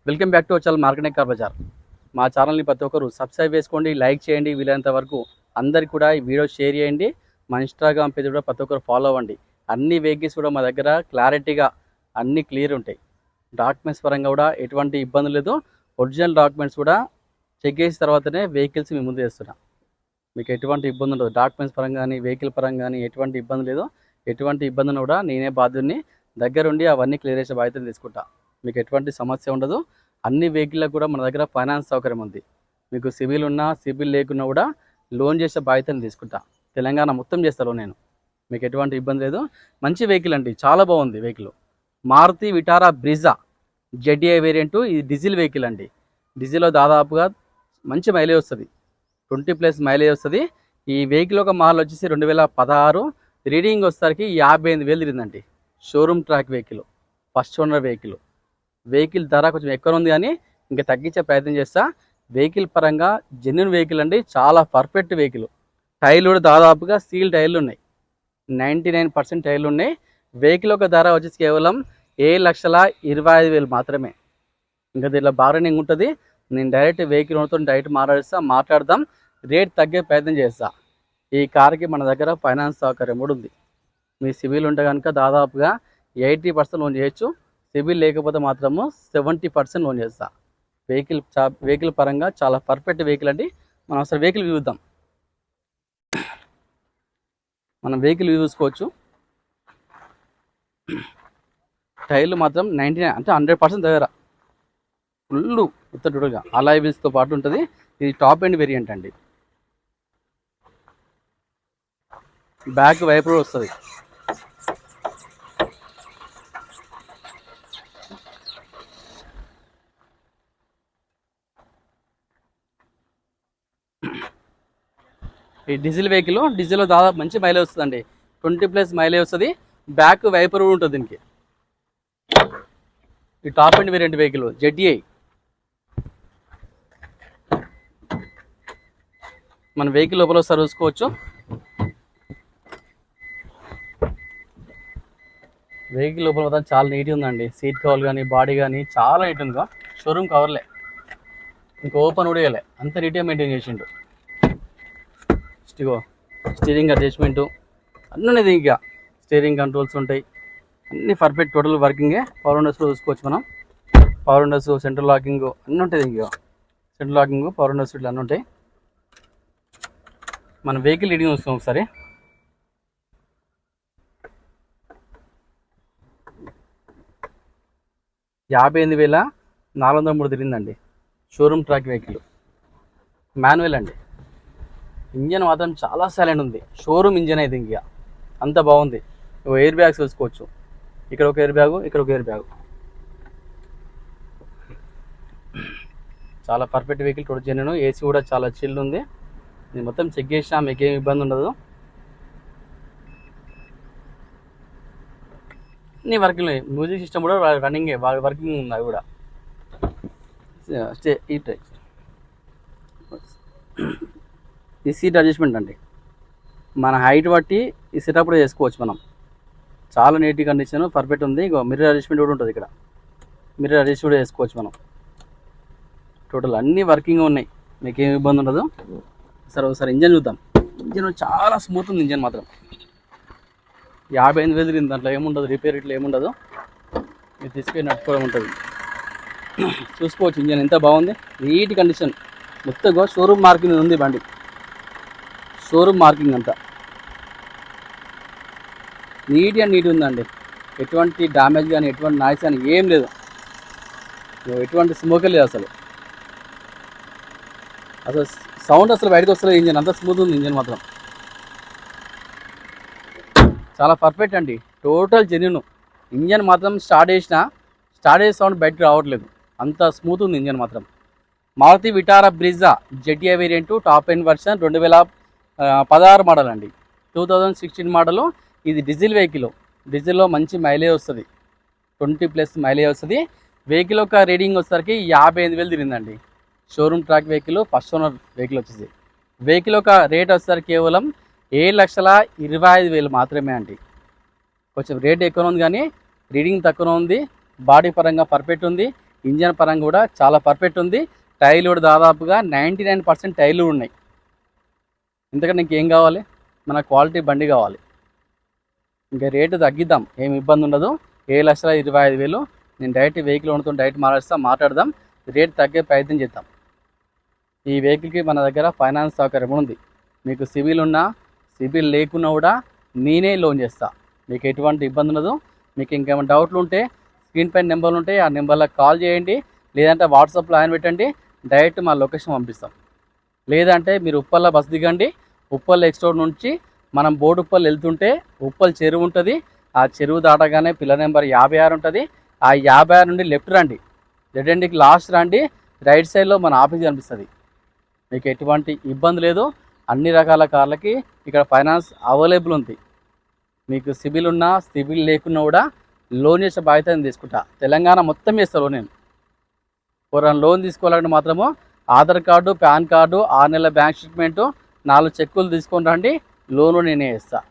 Welcome back to our channel marketing car bazaar. మా ఛానల్ని ప్రతి ఒక్కరు సబ్స్క్రైబ్ చేసుకోండి, లైక్ చేయండి, వీలైనంత వరకు అందరికి కూడా ఈ వీడియో షేర్ చేయండి. మా ఇన్స్టాగ్రామ్ పేజ్ కూడా ప్రతి ఒక్కరు ఫాలో అవ్వండి. అన్ని వెహికల్స్ కూడా మా దగ్గర క్లారిటీగా అన్నీ క్లియర్ ఉంటాయి. డాక్యుమెంట్స్ పరంగా కూడా ఎటువంటి ఇబ్బంది లేదు. ఒరిజినల్ డాక్యుమెంట్స్ కూడా చెక్ చేసిన తర్వాతనే వెహికల్స్ మేము ముందు చేస్తున్నాం. మీకు ఎటువంటి ఇబ్బంది ఉండదు. డాక్యుమెంట్స్ పరంగా కానీ వెహికల్ పరంగా కానీ ఎటువంటి ఇబ్బంది లేదు. ఎటువంటి ఇబ్బందిని కూడా నేనే బాధ్యుడిని దగ్గరుండి అవన్నీ క్లియర్ చేసే బాధ్యతను తీసుకుంటా. మీకు ఎటువంటి సమస్య ఉండదు. అన్ని వెహికల్లకు కూడా మన దగ్గర ఫైనాన్స్ సౌకర్యం ఉంది. మీకు సిబిల్ ఉన్నా సిబిల్ లేకున్నా కూడా లోన్ చేసే బాధ్యతను తీసుకుంటా. తెలంగాణ మొత్తం చేస్తాను నేను. మీకు ఎటువంటి ఇబ్బంది లేదు. మంచి వెహికల్ అండి, చాలా బాగుంది vehicle. Maruti Vitara Brezza Z A variant. ఇది డీజిల్ వెహికల్ అండి. డీజిల్లో దాదాపుగా మంచి మైలేజ్ వస్తుంది, 20+ మైలేజ్ వస్తుంది. ఈ వెహికల్ ఒక మోడల్ వచ్చేసి 2016, రీడింగ్ వచ్చేసరికి 58,000 తిరిగిందండి. Showroom track vehicle, first owner vehicle ధర కొంచెం ఎక్కువ ఉంది కానీ ఇంకా తగ్గించే ప్రయత్నం చేస్తా. వెహికల్ పరంగా జెన్యున్ వెహికల్ అండి, చాలా పర్ఫెక్ట్ వెహికల్. టైర్లు కూడా దాదాపుగా స్టీల్ టైర్లు ఉన్నాయి, 99% టైర్లు ఉన్నాయి. వెహికల్ ఒక ధర వచ్చేసి కేవలం 7,25,000 మాత్రమే. ఇంకా దీంట్లో బార్గెనింగ్ ఉంటుంది. నేను డైరెక్ట్ వెహికల్ ఓనర్తో డైరెక్ట్ మాట్లాడదాం, రేట్ తగ్గే ప్రయత్నం చేస్తా. ఈ కార్కి మన దగ్గర ఫైనాన్స్ సౌకర్యం కూడా ఉంది. మీ సిబిల్ ఉంటే కనుక దాదాపుగా 80% లోన్ చేయొచ్చు. సిబిల్ లేకపోతే మాత్రము 70% లోన్ చేస్తా. వెహికల్ పరంగా చాలా పర్ఫెక్ట్ వెహికల్ అండి. మనం అసలు వెహికల్ చూద్దాం. మనం వెహికల్ చూసుకోవచ్చు. టైర్లు మాత్రం 99 అంటే 100% దగ్గర ఫుల్ ఉత్తగా అలాయ్ వీల్స్తో పాటు ఉంటుంది. ఇది టాప్ ఎండ్ వేరియంట్ అండి. బ్యాక్ వైపర్ వస్తుంది. ఈ డీజిల్ వెహికల్, డీజిల్లో దాదాపు మంచి మైలేజ్ వస్తుందండి, 20+ మైలేజ్ వస్తుంది. బ్యాక్ వైపర్ కూడా ఉంటుంది దీనికి. ఈ top end variant vehicle ZA. మన వెహికల్ లోపల ఒకసారి చూసుకోవచ్చు. వెహికల్ లోపల మొత్తం చాలా నీట్గా ఉందండి. సీట్ కవర్ కానీ బాడీ కానీ చాలా నీట్ ఉందిగా. షోరూమ్ కవర్లే, ఇంకా ఓపెన్ కూడా వేయలే, అంత నీట్గా మెయింటైన్ చేసిండు. ఇగో స్టీరింగ్ అడ్జస్ట్మెంటు అన్నీ ఉన్నాయి. ఇంకా స్టీరింగ్ కంట్రోల్స్ ఉంటాయి, అన్నీ పర్ఫెక్ట్ టోటల్ వర్కింగే. పవర్ విండోస్ చూసుకోవచ్చు మనం. పవర్ విండోస్, సెంట్రల్ లాకింగ్ అన్నీ ఉంటుంది. ఇంకా సెంట్రల్ లాకింగ్, పవర్ విండోస్ ఇట్లా అన్నీ ఉంటాయి. మన వెహికల్ రీడింగ్ చూస్తాం ఒకసారి. $58,403 తిరిగిందండి. షోరూమ్ ట్రాక్ వెహికల్, మాన్యువల్ అండి. ఇంజన్ మాత్రం చాలా సైలెంట్ ఉంది. షోరూమ్ ఇంజన్ అయితే ఇంకా అంత బాగుంది. ఎయిర్ బ్యాగ్స్ చూసుకోవచ్చు. ఇక్కడ ఒక ఎయిర్ బ్యాగు, ఇక్కడ ఒక ఎయిర్ బ్యాగు. చాలా perfect vehicle, total genuine. AC కూడా చాలా చిల్ ఉంది. నేను మొత్తం చెక్ చేసినా, మీకు ఏమి ఇబ్బంది ఉండదు. అన్ని వర్కింగ్. మ్యూజిక్ సిస్టమ్ కూడా రన్నింగే, వర్కింగ్ ఉంది. అది కూడా ఈ సీట్ అడ్జస్ట్మెంట్ అండి, మన హైట్ బట్టి ఈ సెటప్ కూడా చేసుకోవచ్చు మనం. చాలా నీట్ కండిషన్, పర్ఫెక్ట్ ఉంది. ఇగో మిర్రర్ అడ్జస్ట్మెంట్ కూడా ఉంటుంది ఇక్కడ. మిర్రర్ అడ్జస్ట్ కూడా చేసుకోవచ్చు మనం. టోటల్ అన్నీ వర్కింగ్ ఉన్నాయి, మీకు ఏమి ఇబ్బంది ఉండదు. సరే ఒకసారి ఇంజన్ చూద్దాం. ఇంజన్ చాలా స్మూత్ ఉంది. ఇంజన్ మాత్రం 58,000 తిరిగింది. దాంట్లో ఏముండదు, రిపేర్ ఇట్లా ఏముండదు. మీరు తీసుకొని నడుపుకోవడం ఉంటుంది. చూసుకోవచ్చు ఇంజన్ ఎంత బాగుంది, నీట్ కండిషన్. మొత్తంగా షోరూమ్ మార్కింగ్ ఉంది బండి. షోరూమ్ మార్కింగ్ అంతా నీట్ ఉందండి. ఎటువంటి డ్యామేజ్ కానీ ఎటువంటి నాయిస్ కానీ ఏం లేదు. ఎటువంటి స్మోక్ లేదు అసలు సౌండ్ అసలు బయటకు వస్తలేదు. ఇంజన్ అంతా స్మూత్ ఉంది. ఇంజన్ మాత్రం చాలా పర్ఫెక్ట్ అండి, టోటల్ జెన్యూన్. ఇంజన్ మాత్రం స్టార్ట్ చేసే సౌండ్ బయటకు రావట్లేదు, అంత స్మూత్ ఉంది ఇంజన్ మాత్రం. Maruti Vitara Brezza Z A variant, top end version, 2016 model అండి. 2016 మోడలు. ఇది డీజిల్ వెహికల్. డీజిల్లో మంచి మైలేజ్ వస్తుంది, 20+ మైలేజ్ వస్తుంది. వెహికల్ ఒక రీడింగ్ వచ్చేసరికి 58,000 తిరిగిందండి. Showroom track vehicle, first owner vehicle వచ్చేసి. వెహికల్ ఒక రేట్ వచ్చేసరికి కేవలం 7,25,000 మాత్రమే అండి. కొంచెం రేట్ ఎక్కువ ఉంది కానీ రీడింగ్ తక్కువ ఉంది. బాడీ పరంగా పర్ఫెక్ట్ ఉంది. ఇంజన్ పరంగా కూడా చాలా పర్ఫెక్ట్ ఉంది. టైర్లు కూడా దాదాపుగా 99% టైర్లు ఉన్నాయి. ఎందుకంటే ఇంకేం కావాలి, మన క్వాలిటీ బండి కావాలి. ఇంకా రేటు తగ్గిద్దాం, ఏమి ఇబ్బంది ఉండదు. 7,25,000 నేను డైరెక్ట్ వెహికల్ ఉండతో డైరెక్ట్ మాట్లాడదాం, రేట్ తగ్గే ప్రయత్నం చేద్దాం. ఈ వెహికల్కి మన దగ్గర ఫైనాన్స్ సౌకర్యం ఉంది. మీకు సివిల్ ఉన్నా సివిల్ లేకున్నా కూడా నేనే లోన్ చేస్తా, మీకు ఎటువంటి ఇబ్బంది ఉండదు. మీకు ఇంకేమైనా డౌట్లు ఉంటే స్క్రీన్ పైన నెంబర్లు ఉంటాయి, ఆ నెంబర్లకు కాల్ చేయండి, లేదంటే వాట్సాప్లో ఆయన పెట్టండి, డైరెక్ట్ మా లొకేషన్ పంపిస్తాం. లేదంటే మీరు ఉప్పల్లో బస్ దిగండి, ఉప్పల్ ఎక్స్టోర్ నుంచి మనం బోడుప్పల్ వెళ్తుంటే ఉప్పల్ చెరువు ఉంటుంది, ఆ చెరువు దాటగానే పిల్లర్ నెంబర్ 56 ఉంటుంది. ఆ 56 నుండి లెఫ్ట్ రండి, డెడ్ ఎండ్కి లాస్ట్ రండి, రైట్ సైడ్లో మన ఆఫీస్ కనిపిస్తుంది. మీకు ఎటువంటి ఇబ్బంది లేదు. అన్ని రకాల కార్లకి ఇక్కడ ఫైనాన్స్ అవైలబుల్ ఉంది. మీకు సిబిల్ ఉన్నా సిబిల్ లేకున్నా కూడా లోన్ చేసే బాధ్యత నేను తీసుకుంటా. తెలంగాణ మొత్తం చేస్తా లోన్. నేను ఎవరైనా లోన్ తీసుకోవాలంటే మాత్రము ఆధార్ కార్డు, పాన్ కార్డు, 6 నెలల బ్యాంక్ స్టేట్మెంటు, 4 చెక్కులు తీసుకొని రండి, లోను నేనే ఇస్తాను.